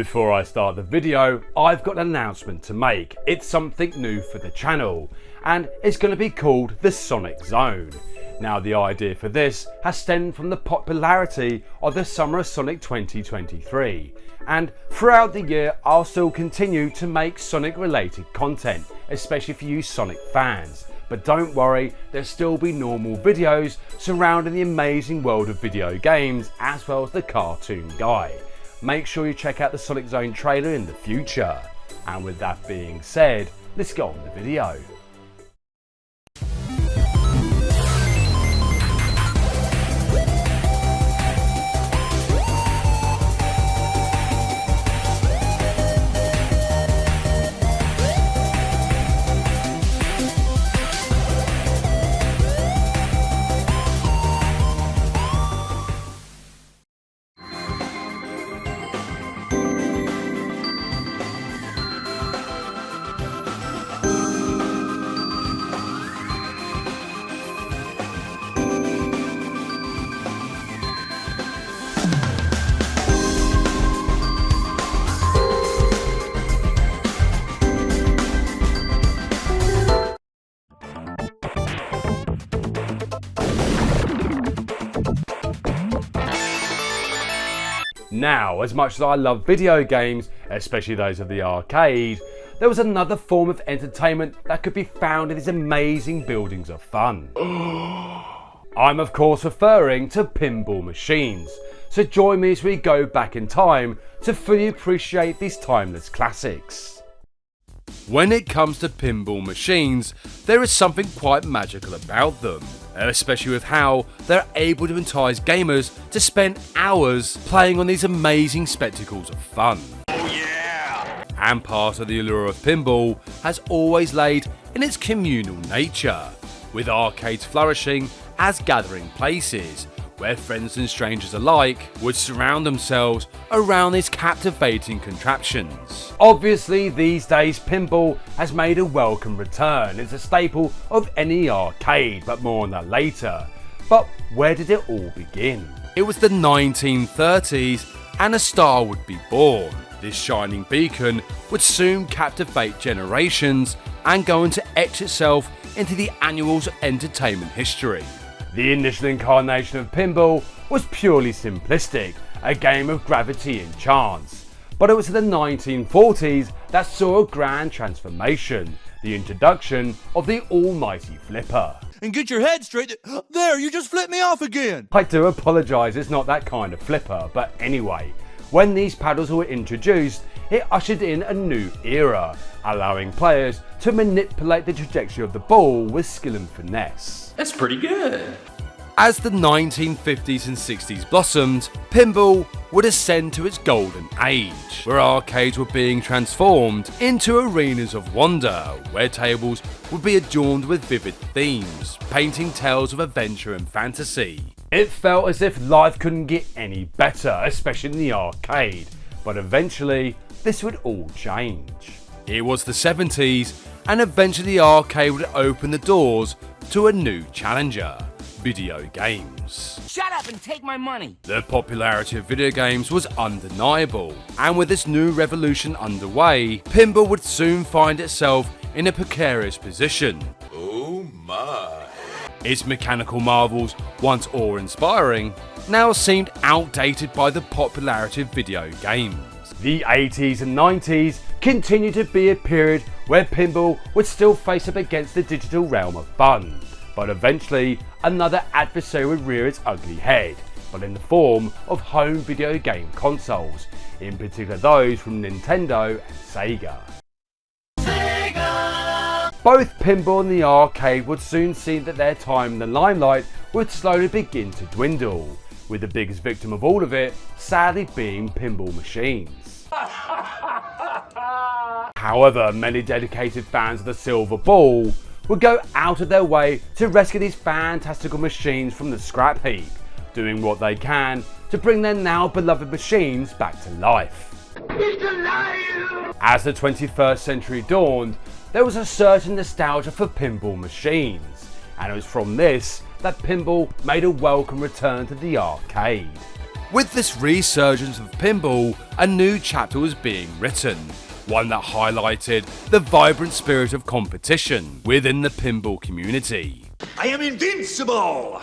Before I start the video, I've got an announcement to make. It's something new for the channel, and it's going to be called the Sonic Zone. Now, the idea for this has stemmed from the popularity of the summer of Sonic 2023, and throughout the year I'll still continue to make Sonic related content, especially for you Sonic fans. But don't worry, there'll still be normal videos surrounding the amazing world of video games as well as the cartoon guy. Make sure you check out the Sonic Zone trailer in the future. And with that being said, let's go on the video. Now, as much as I love video games, especially those of the arcade, there was another form of entertainment that could be found in these amazing buildings of fun. I'm of course referring to pinball machines, so join me as we go back in time to fully appreciate these timeless classics. When it comes to pinball machines, there is something quite magical about them, especially with how they're able to entice gamers to spend hours playing on these amazing spectacles of fun. Oh yeah! And part of the allure of pinball has always laid in its communal nature, with arcades flourishing as gathering places where friends and strangers alike would surround themselves around these captivating contraptions. Obviously, these days pinball has made a welcome return. It's a staple of any arcade, but more on that later. But where did it all begin? It was the 1930s and a star would be born. This shining beacon would soon captivate generations and go on to etch itself into the annals of entertainment history. The initial incarnation of pinball was purely simplistic, a game of gravity and chance. But it was in the 1940s that saw a grand transformation, the introduction of the almighty flipper. And get your head straight. There, you just flipped me off again. I do apologise, it's not that kind of flipper, but anyway, when these paddles were introduced, it ushered in a new era, allowing players to manipulate the trajectory of the ball with skill and finesse. That's pretty good. As the 1950s and 60s blossomed, pinball would ascend to its golden age, where arcades were being transformed into arenas of wonder, where tables would be adorned with vivid themes, painting tales of adventure and fantasy. It felt as if life couldn't get any better, especially in the arcade, but eventually this would all change. It was the 70s, and eventually the arcade would open the doors to a new challenger: video games. Shut up and take my money! The popularity of video games was undeniable, and with this new revolution underway, pinball would soon find itself in a precarious position. Oh my. Its mechanical marvels, once awe-inspiring, now seemed outdated by the popularity of video games. The 80s and 90s continued to be a period where pinball would still face up against the digital realm of fun, but eventually another adversary would rear its ugly head, but in the form of home video game consoles, in particular those from Nintendo and Sega. Both pinball and the arcade would soon see that their time in the limelight would slowly begin to dwindle, with the biggest victim of all of it sadly being pinball machines. However, many dedicated fans of the silver ball would go out of their way to rescue these fantastical machines from the scrap heap, doing what they can to bring their now beloved machines back to life. It's alive! As the 21st century dawned, there was a certain nostalgia for pinball machines, and it was from this that pinball made a welcome return to the arcade. With this resurgence of pinball, a new chapter was being written, one that highlighted the vibrant spirit of competition within the pinball community. I am invincible!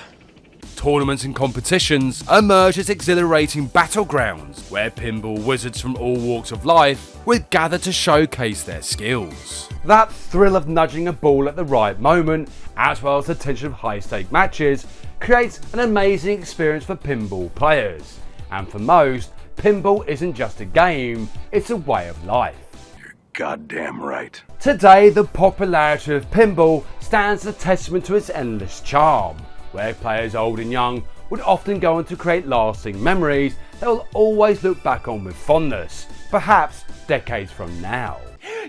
Tournaments and competitions emerged as exhilarating battlegrounds where pinball wizards from all walks of life would gather to showcase their skills. That thrill of nudging a ball at the right moment, as well as the tension of high-stake matches, creates an amazing experience for pinball players. And for most, pinball isn't just a game, it's a way of life. You're goddamn right. Today, the popularity of pinball stands as a testament to its endless charm, where players old and young would often go on to create lasting memories they will always look back on with fondness, perhaps decades from now.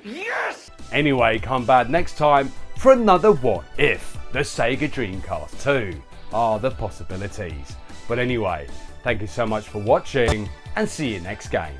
Yes! Anyway, come back next time for another What If? The Sega Dreamcast 2 are the possibilities. But anyway, thank you so much for watching and see you next game.